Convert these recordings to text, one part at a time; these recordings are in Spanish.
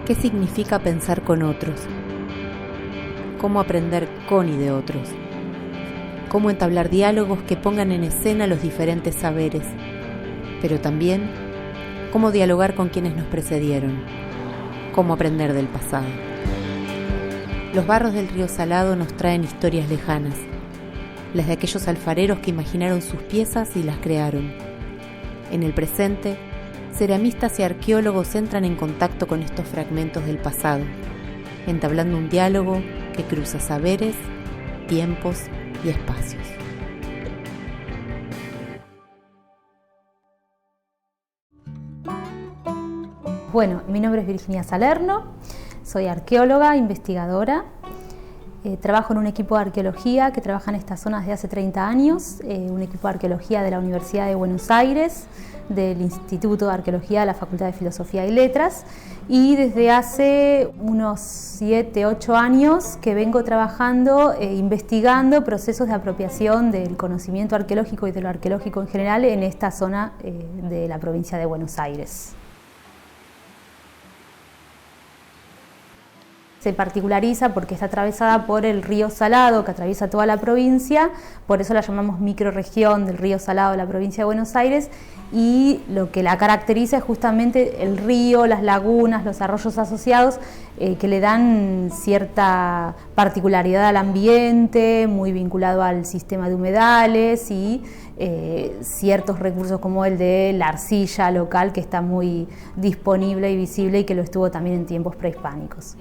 ¿Qué significa pensar con otros? ¿Cómo aprender con y de otros? ¿Cómo entablar diálogos que pongan en escena los diferentes saberes? Pero también, ¿cómo dialogar con quienes nos precedieron? ¿Cómo aprender del pasado? Los barros del río Salado nos traen historias lejanas, las de aquellos alfareros que imaginaron sus piezas y las crearon. En el presente, ceramistas y arqueólogos entran en contacto con estos fragmentos del pasado, entablando un diálogo que cruza saberes, tiempos y espacios. Bueno, mi nombre es Virginia Salerno, soy arqueóloga, investigadora. Trabajo en un equipo de arqueología que trabaja en estas zonas de hace 30 años, un equipo de arqueología de la Universidad de Buenos Aires, del Instituto de Arqueología de la Facultad de Filosofía y Letras, y desde hace unos 7, 8 años que vengo trabajando, investigando procesos de apropiación del conocimiento arqueológico y de lo arqueológico en general en esta zona de la provincia de Buenos Aires. Se particulariza porque está atravesada por el río Salado, que atraviesa toda la provincia, por eso la llamamos microrregión del río Salado de la provincia de Buenos Aires, y lo que la caracteriza es justamente el río, las lagunas, los arroyos asociados, que le dan cierta particularidad al ambiente, muy vinculado al sistema de humedales y ciertos recursos como el de la arcilla local, que está muy disponible y visible y que lo estuvo también en tiempos prehispánicos.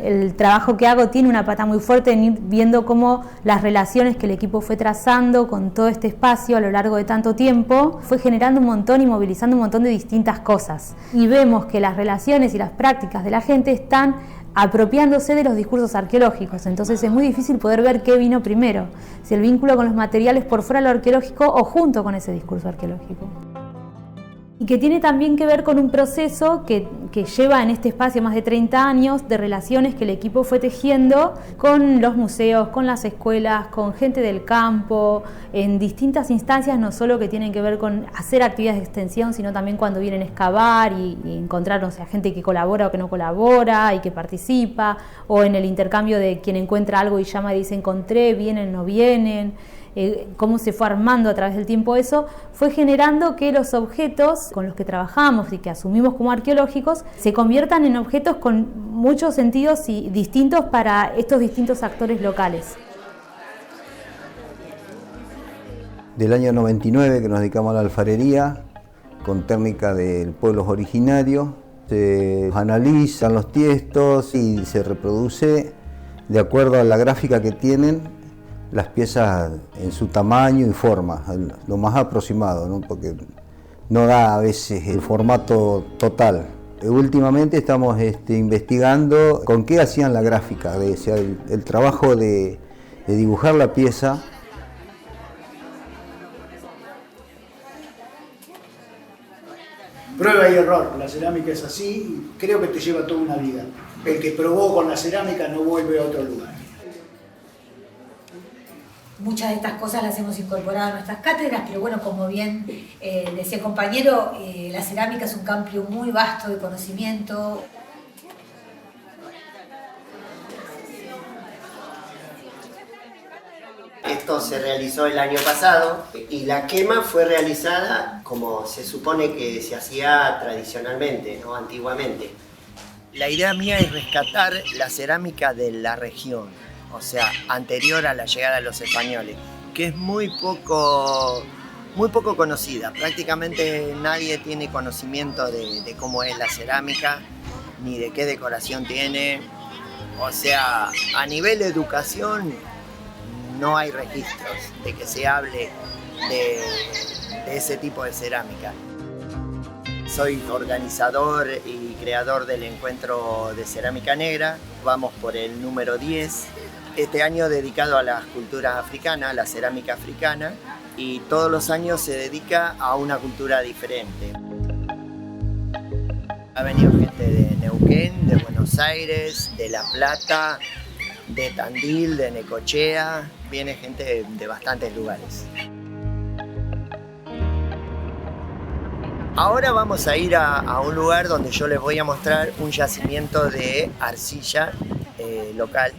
El trabajo que hago tiene una pata muy fuerte en ir viendo cómo las relaciones que el equipo fue trazando con todo este espacio a lo largo de tanto tiempo fue generando un montón y movilizando un montón de distintas cosas. Y vemos que las relaciones y las prácticas de la gente están apropiándose de los discursos arqueológicos, entonces es muy difícil poder ver qué vino primero, si el vínculo con los materiales por fuera de lo arqueológico o junto con ese discurso arqueológico. Y que tiene también que ver con un proceso que lleva en este espacio más de 30 años de relaciones que el equipo fue tejiendo con los museos, con las escuelas, con gente del campo, en distintas instancias, no solo que tienen que ver con hacer actividades de extensión, sino también cuando vienen a excavar y encontrar, o sea, gente que colabora o que no colabora y que participa, o en el intercambio de quien encuentra algo y llama y dice encontré, vienen, no vienen. Cómo se fue armando a través del tiempo eso, fue generando que los objetos con los que trabajamos y que asumimos como arqueológicos se conviertan en objetos con muchos sentidos y distintos para estos distintos actores locales. Del año 99 que nos dedicamos a la alfarería, con técnica de pueblos originarios, se analizan los tiestos y se reproduce de acuerdo a la gráfica que tienen las piezas en su tamaño y forma, lo más aproximado, ¿no? Porque no da a veces el formato total. Últimamente estamos investigando con qué hacían la gráfica, o sea, el trabajo de dibujar la pieza. Prueba y error, la cerámica es así y creo que te lleva toda una vida. El que probó con la cerámica no vuelve a otro lugar. Muchas de estas cosas las hemos incorporado a nuestras cátedras, pero bueno, como bien decía el compañero, la cerámica es un campo muy vasto de conocimiento. Esto se realizó el año pasado y la quema fue realizada como se supone que se hacía tradicionalmente, ¿no? Antiguamente. La idea mía es rescatar la cerámica de la región, o sea, anterior a la llegada de los españoles, que es muy poco conocida. Prácticamente nadie tiene conocimiento de cómo es la cerámica, ni de qué decoración tiene. O sea, a nivel de educación no hay registros de que se hable de ese tipo de cerámica. Soy organizador y creador del encuentro de cerámica negra. Vamos por el número 10. Este año dedicado a las culturas africanas, la cerámica africana, y todos los años se dedica a una cultura diferente. Ha venido gente de Neuquén, de Buenos Aires, de La Plata, de Tandil, de Necochea, viene gente de bastantes lugares. Ahora vamos a ir a un lugar donde yo les voy a mostrar un yacimiento de arcilla local.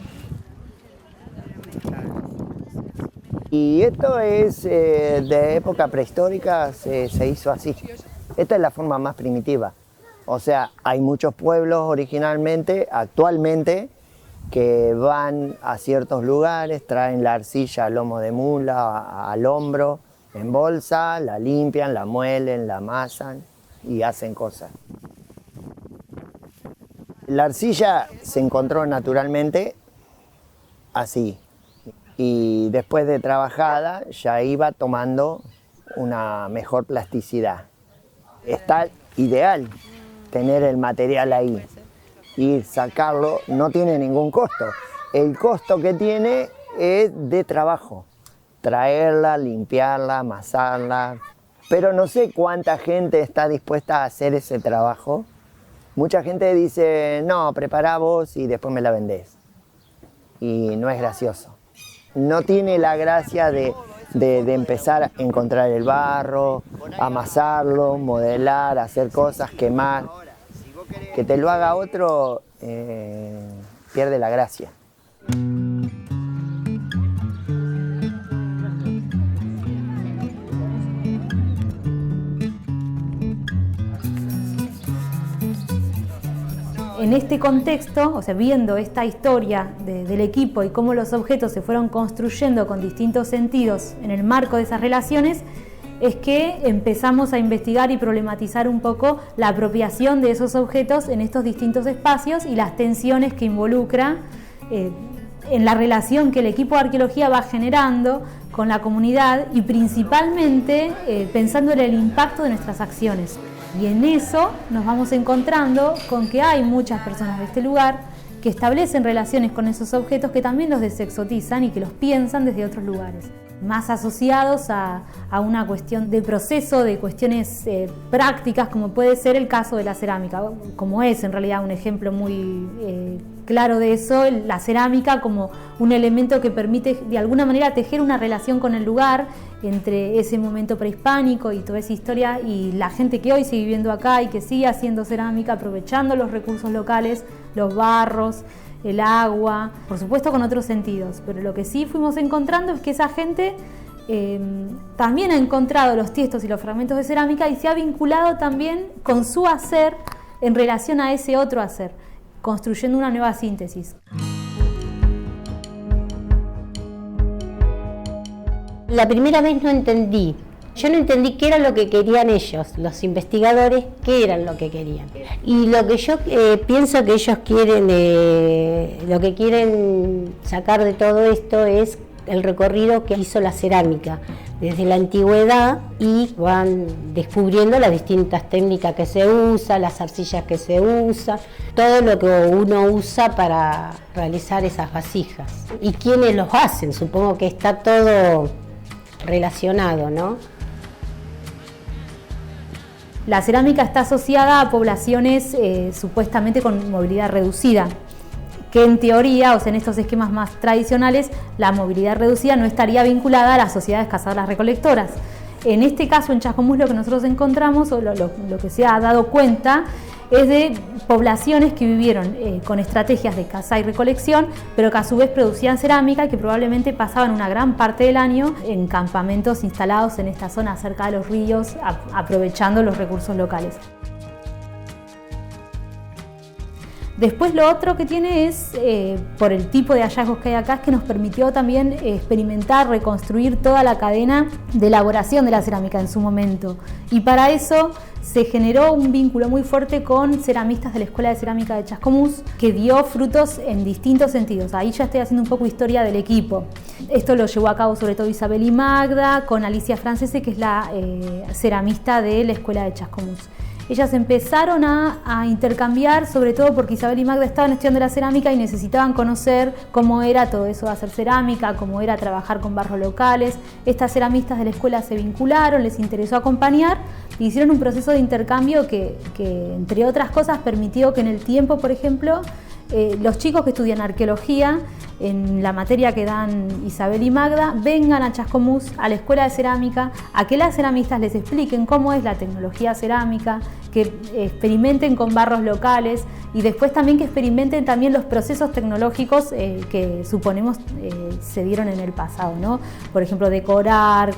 Y esto es de época prehistórica, se hizo así. Esta es la forma más primitiva. O sea, hay muchos pueblos originalmente, actualmente, que van a ciertos lugares, traen la arcilla al lomo de mula, al hombro, en bolsa, la limpian, la muelen, la amasan y hacen cosas. La arcilla se encontró naturalmente así. Y después de trabajada ya iba tomando una mejor plasticidad. Está ideal tener el material ahí y sacarlo no tiene ningún costo. El costo que tiene es de trabajo, traerla, limpiarla, amasarla, pero no sé cuánta gente está dispuesta a hacer ese trabajo. Mucha gente dice, no, prepará vos y después me la vendés. Y no es gracioso. No tiene la gracia de empezar a encontrar el barro, amasarlo, modelar, hacer cosas, quemar. Que te lo haga otro pierde la gracia. En este contexto, o sea, viendo esta historia del equipo y cómo los objetos se fueron construyendo con distintos sentidos en el marco de esas relaciones, es que empezamos a investigar y problematizar un poco la apropiación de esos objetos en estos distintos espacios y las tensiones que involucra en la relación que el equipo de arqueología va generando con la comunidad y principalmente pensando en el impacto de nuestras acciones. Y en eso nos vamos encontrando con que hay muchas personas de este lugar que establecen relaciones con esos objetos que también los desexotizan y que los piensan desde otros lugares, más asociados a una cuestión de proceso, de cuestiones prácticas, como puede ser el caso de la cerámica, como es en realidad un ejemplo muy claro de eso, la cerámica como un elemento que permite de alguna manera tejer una relación con el lugar entre ese momento prehispánico y toda esa historia y la gente que hoy sigue viviendo acá y que sigue haciendo cerámica, aprovechando los recursos locales, los barros, el agua, por supuesto con otros sentidos, pero lo que sí fuimos encontrando es que esa gente también ha encontrado los tiestos y los fragmentos de cerámica y se ha vinculado también con su hacer en relación a ese otro hacer, construyendo una nueva síntesis. La primera vez no entendí. Yo no entendí qué era lo que querían ellos, los investigadores, qué eran lo que querían. Y lo que yo pienso que ellos quieren, lo que quieren sacar de todo esto es el recorrido que hizo la cerámica desde la antigüedad y van descubriendo las distintas técnicas que se usan, las arcillas que se usan, todo lo que uno usa para realizar esas vasijas. Y quiénes los hacen, supongo que está todo relacionado, ¿no? La cerámica está asociada a poblaciones supuestamente con movilidad reducida, que en teoría, o sea, en estos esquemas más tradicionales, la movilidad reducida no estaría vinculada a las sociedades cazadoras-recolectoras. En este caso, en Chascomús, lo que nosotros encontramos, o lo que se ha dado cuenta, es de poblaciones que vivieron con estrategias de caza y recolección, pero que a su vez producían cerámica y que probablemente pasaban una gran parte del año en campamentos instalados en esta zona cerca de los ríos, aprovechando los recursos locales. Después lo otro que tiene es, por el tipo de hallazgos que hay acá, es que nos permitió también experimentar, reconstruir toda la cadena de elaboración de la cerámica en su momento. Y para eso se generó un vínculo muy fuerte con ceramistas de la Escuela de Cerámica de Chascomús, que dio frutos en distintos sentidos. Ahí ya estoy haciendo un poco historia del equipo. Esto lo llevó a cabo sobre todo Isabel y Magda, con Alicia Francese, que es la ceramista de la Escuela de Chascomús. Ellas empezaron a intercambiar, sobre todo porque Isabel y Magda estaban estudiando la cerámica y necesitaban conocer cómo era todo eso de hacer cerámica, cómo era trabajar con barros locales. Estas ceramistas de la escuela se vincularon, les interesó acompañar y hicieron un proceso de intercambio que entre otras cosas, permitió que en el tiempo, por ejemplo, los chicos que estudian arqueología, en la materia que dan Isabel y Magda, vengan a Chascomús, a la escuela de cerámica, a que las ceramistas les expliquen cómo es la tecnología cerámica, que experimenten con barros locales y después también que experimenten también los procesos tecnológicos que suponemos se dieron en el pasado, ¿no? Por ejemplo, decorar,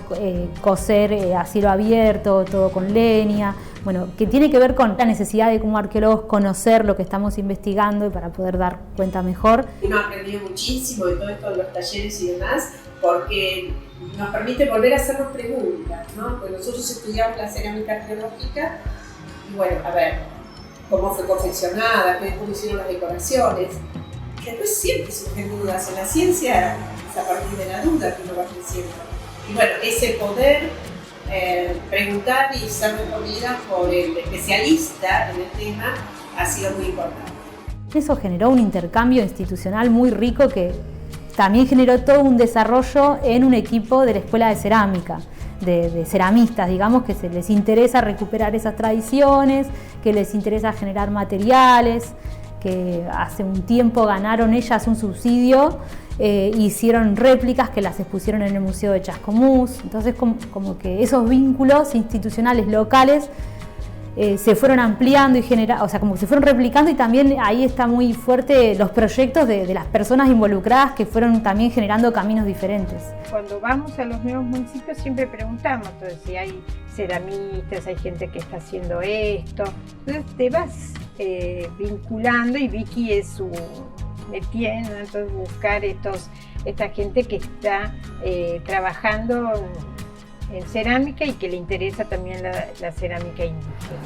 coser a cielo abierto, todo con leña, bueno, que tiene que ver con la necesidad de como arqueólogos conocer lo que estamos investigando y para poder dar cuenta mejor. Uno ha aprendido muchísimo de todo esto de los talleres y demás, porque nos permite volver a hacernos preguntas, ¿no? Porque nosotros estudiamos la cerámica arqueológica y bueno, a ver, cómo fue confeccionada, cómo hicieron las decoraciones. Y después siempre surgen dudas. En la ciencia es a partir de la duda que uno va creciendo. Y bueno, ese poder preguntar y ser respondida por el especialista en el tema ha sido muy importante. Eso generó un intercambio institucional muy rico que también generó todo un desarrollo en un equipo de la Escuela de Cerámica, de ceramistas, digamos, que se les interesa recuperar esas tradiciones, que les interesa generar materiales, que hace un tiempo ganaron ellas un subsidio, hicieron réplicas que las expusieron en el Museo de Chascomús. Entonces como que esos vínculos institucionales locales se fueron ampliando y generando, o sea, como que se fueron replicando, y también ahí está muy fuerte los proyectos de las personas involucradas que fueron también generando caminos diferentes. Cuando vamos a los nuevos municipios siempre preguntamos, entonces, si hay ceramistas, hay gente que está haciendo esto, entonces te vas vinculando, y Vicky es su métier, ¿no? Entonces buscar esta gente que está trabajando en cerámica y que le interesa también la cerámica indígena.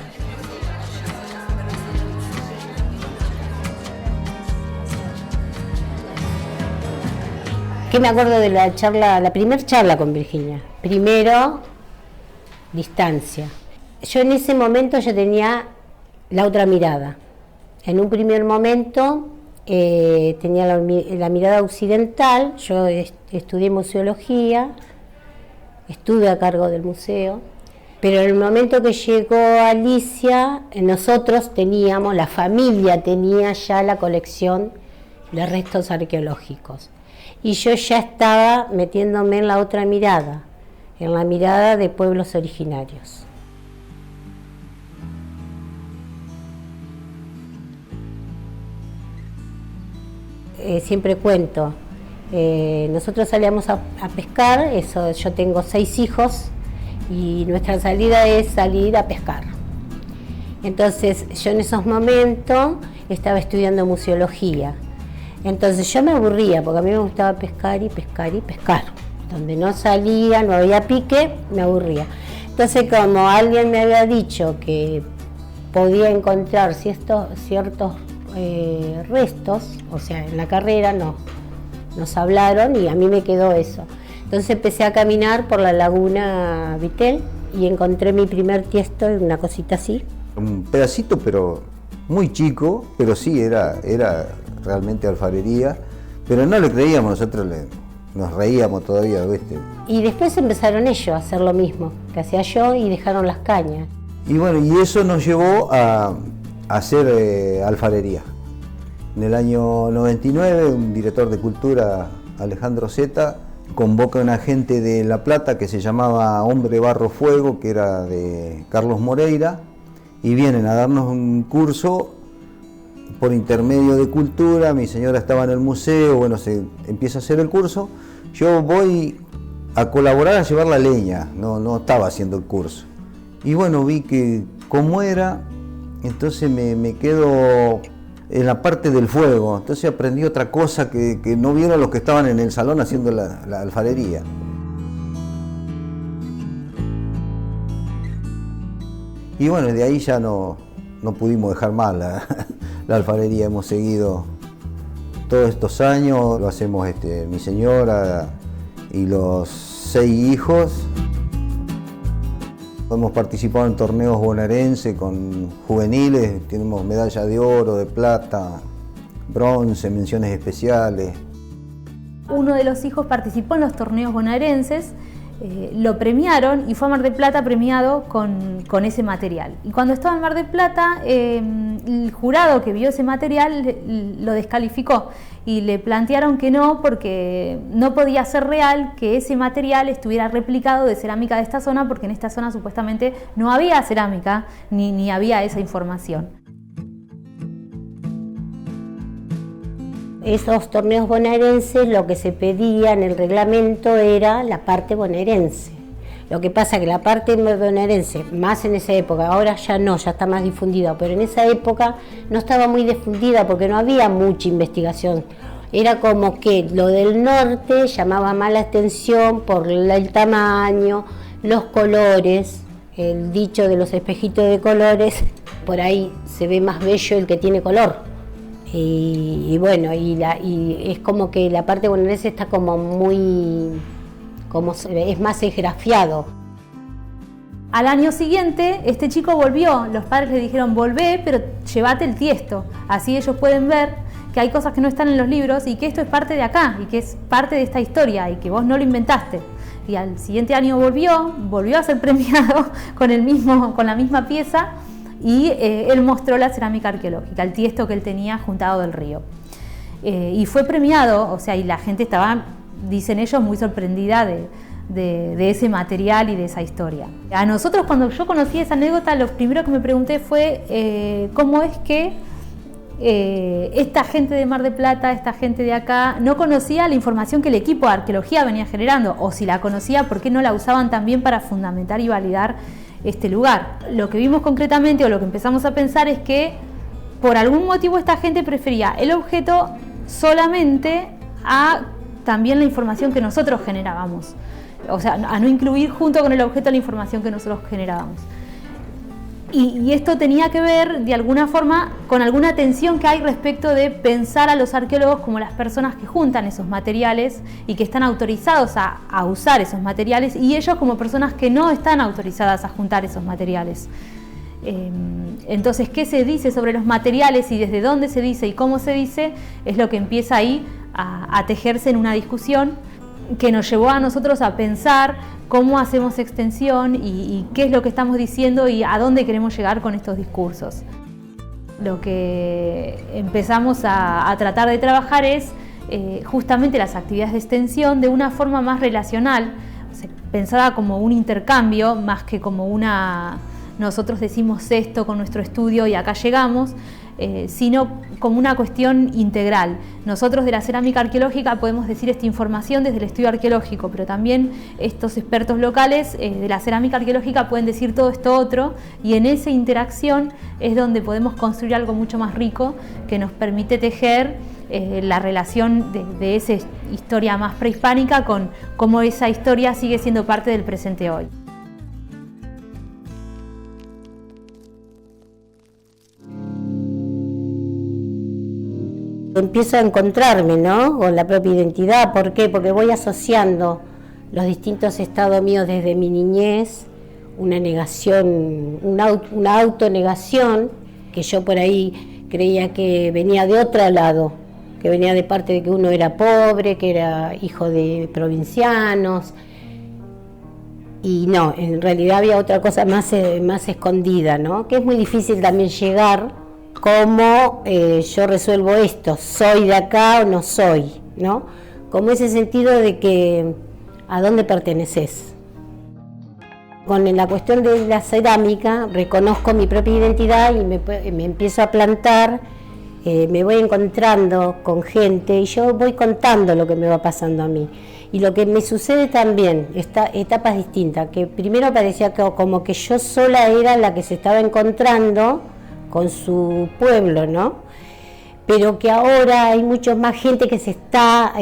¿Qué me acuerdo de la charla, la primera charla con Virginia? Primero, distancia. Yo en ese momento yo tenía la otra mirada. En un primer momento tenía la mirada occidental. Yo estudié museología, estuve a cargo del museo, pero en el momento que llegó Alicia, nosotros teníamos, la familia tenía ya la colección de restos arqueológicos. Y yo ya estaba metiéndome en la otra mirada, en la mirada de pueblos originarios. Siempre cuento, nosotros salíamos a pescar, yo tengo 6 hijos y nuestra salida es salir a pescar. Entonces yo en esos momentos estaba estudiando museología. Entonces yo me aburría porque a mí me gustaba pescar y pescar y pescar. Donde no salía, no había pique, me aburría. Entonces como alguien me había dicho que podía encontrar ciertos restos, o sea, en la carrera nos hablaron y a mí me quedó eso. Entonces empecé a caminar por la laguna Vitel y encontré mi primer tiesto, una cosita así. Un pedacito, pero muy chico, pero sí, era realmente alfarería, pero no le creíamos, nosotros nos reíamos todavía, ¿viste? Y después empezaron ellos a hacer lo mismo que hacía yo y dejaron las cañas. Y bueno, y eso nos llevó a hacer alfarería. En el año 99, un director de cultura, Alejandro Zeta, convoca a una gente de La Plata que se llamaba Hombre Barro Fuego, que era de Carlos Moreira, y vienen a darnos un curso por intermedio de cultura. Mi señora estaba en el museo, bueno, se empieza a hacer el curso. Yo voy a colaborar a llevar la leña, no estaba haciendo el curso. Y bueno, vi que cómo era, entonces me quedo en la parte del fuego. Entonces aprendí otra cosa que no vieron los que estaban en el salón haciendo la alfarería. Y bueno, de ahí ya no pudimos dejar más la alfarería. Hemos seguido todos estos años, lo hacemos mi señora y los 6 hijos. Hemos participado en torneos bonaerenses con juveniles, tenemos medalla de oro, de plata, bronce, menciones especiales. Uno de los hijos participó en los torneos bonaerenses lo premiaron y fue a Mar del Plata premiado con ese material. Y cuando estaba en Mar del Plata, el jurado que vio ese material lo descalificó y le plantearon que no, porque no podía ser real que ese material estuviera replicado de cerámica de esta zona, porque en esta zona supuestamente no había cerámica ni había esa información. Esos torneos bonaerenses, lo que se pedía en el reglamento era la parte bonaerense. Lo que pasa que la parte bonaerense, más en esa época, ahora ya no, ya está más difundida, pero en esa época no estaba muy difundida porque no había mucha investigación. Era como que lo del norte llamaba más la atención por el tamaño, los colores, el dicho de los espejitos de colores, por ahí se ve más bello el que tiene color. Y bueno, y es como que la parte bonaerense está como muy, es más esgrafiado. Al año siguiente, este chico volvió, los padres le dijeron volvé, pero llévate el tiesto, así ellos pueden ver que hay cosas que no están en los libros y que esto es parte de acá, y que es parte de esta historia, y que vos no lo inventaste. Y al siguiente año volvió a ser premiado con la misma pieza, y él mostró la cerámica arqueológica, el tiesto que él tenía juntado del río. Y fue premiado, o sea, y la gente estaba, dicen ellos, muy sorprendida de ese material y de esa historia. A nosotros, cuando yo conocí esa anécdota, lo primero que me pregunté fue cómo es que esta gente de Mar del Plata, esta gente de acá, no conocía la información que el equipo de arqueología venía generando, o si la conocía, ¿por qué no la usaban también para fundamentar y validar este lugar? Lo que vimos concretamente, o lo que empezamos a pensar, es que por algún motivo esta gente prefería el objeto solamente a también la información que nosotros generábamos, o sea, a no incluir junto con el objeto la información que nosotros generábamos. Y esto tenía que ver de alguna forma con alguna tensión que hay respecto de pensar a los arqueólogos como las personas que juntan esos materiales y que están autorizados a usar esos materiales, y ellos como personas que no están autorizadas a juntar esos materiales. Entonces, ¿qué se dice sobre los materiales y desde dónde se dice y cómo se dice? Es lo que empieza ahí a tejerse en una discusión que nos llevó a nosotros a pensar cómo hacemos extensión y qué es lo que estamos diciendo y a dónde queremos llegar con estos discursos. Lo que empezamos a tratar de trabajar es justamente las actividades de extensión de una forma más relacional, o sea, pensada como un intercambio más que como nosotros decimos esto con nuestro estudio y acá llegamos, sino como una cuestión integral. Nosotros de la cerámica arqueológica podemos decir esta información desde el estudio arqueológico, pero también estos expertos locales de la cerámica arqueológica pueden decir todo esto otro, y en esa interacción es donde podemos construir algo mucho más rico que nos permite tejer la relación de esa historia más prehispánica con cómo esa historia sigue siendo parte del presente hoy. Empiezo a encontrarme, ¿no?, con la propia identidad. ¿Por qué? Porque voy asociando los distintos estados míos desde mi niñez, una negación, una autonegación, que yo por ahí creía que venía de otro lado, que venía de parte de que uno era pobre, que era hijo de provincianos, y no, en realidad había otra cosa más escondida, ¿no?, que es muy difícil también llegar. ¿Cómo yo resuelvo esto? ¿Soy de acá o no soy? ¿No? Como ese sentido de que ¿a dónde perteneces? Con la cuestión de la cerámica reconozco mi propia identidad y me empiezo a plantar, me voy encontrando con gente y yo voy contando lo que me va pasando a mí. Y lo que me sucede también, etapas distintas, que primero parecía como que yo sola era la que se estaba encontrando con su pueblo, ¿no? Pero que ahora hay mucha más gente que se está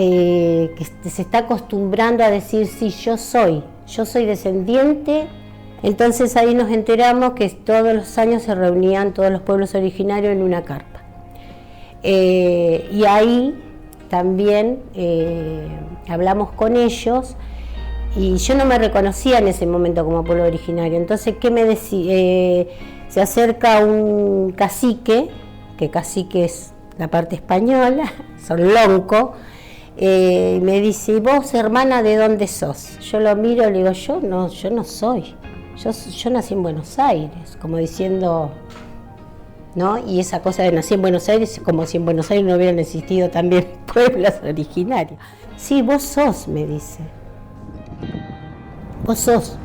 acostumbrando a decir, sí, yo soy descendiente. Entonces ahí nos enteramos que todos los años se reunían todos los pueblos originarios en una carpa. Y ahí también hablamos con ellos, y yo no me reconocía en ese momento como pueblo originario. Entonces, ¿qué me decía? Se acerca un cacique, que cacique es la parte española, son lonco, Me dice, ¿y vos, hermana, de dónde sos? Yo lo miro y le digo, yo no soy. Yo nací en Buenos Aires, como diciendo, ¿no? Y esa cosa de nací en Buenos Aires, como si en Buenos Aires no hubieran existido también pueblos originarios. Sí, vos sos, me dice. Vos sos.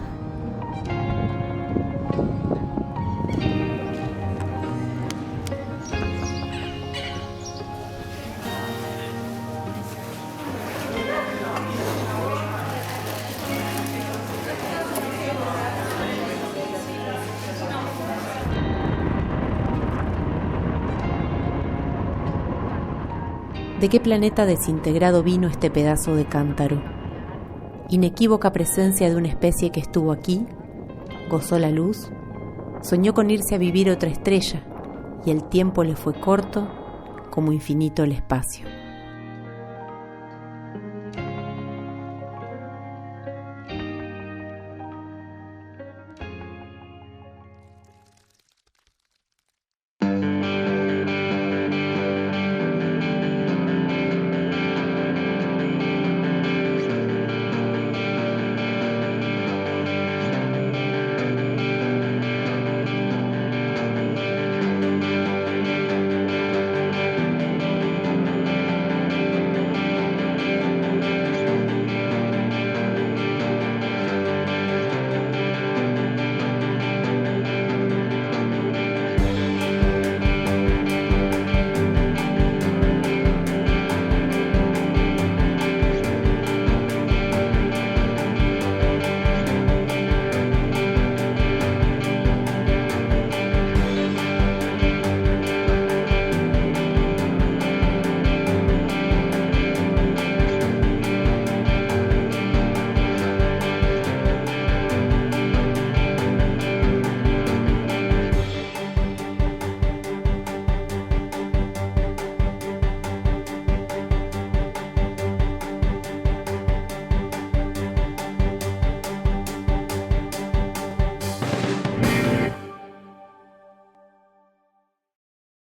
¿De qué planeta desintegrado vino este pedazo de cántaro? Inequívoca presencia de una especie que estuvo aquí, gozó la luz, soñó con irse a vivir otra estrella, y el tiempo le fue corto como infinito el espacio.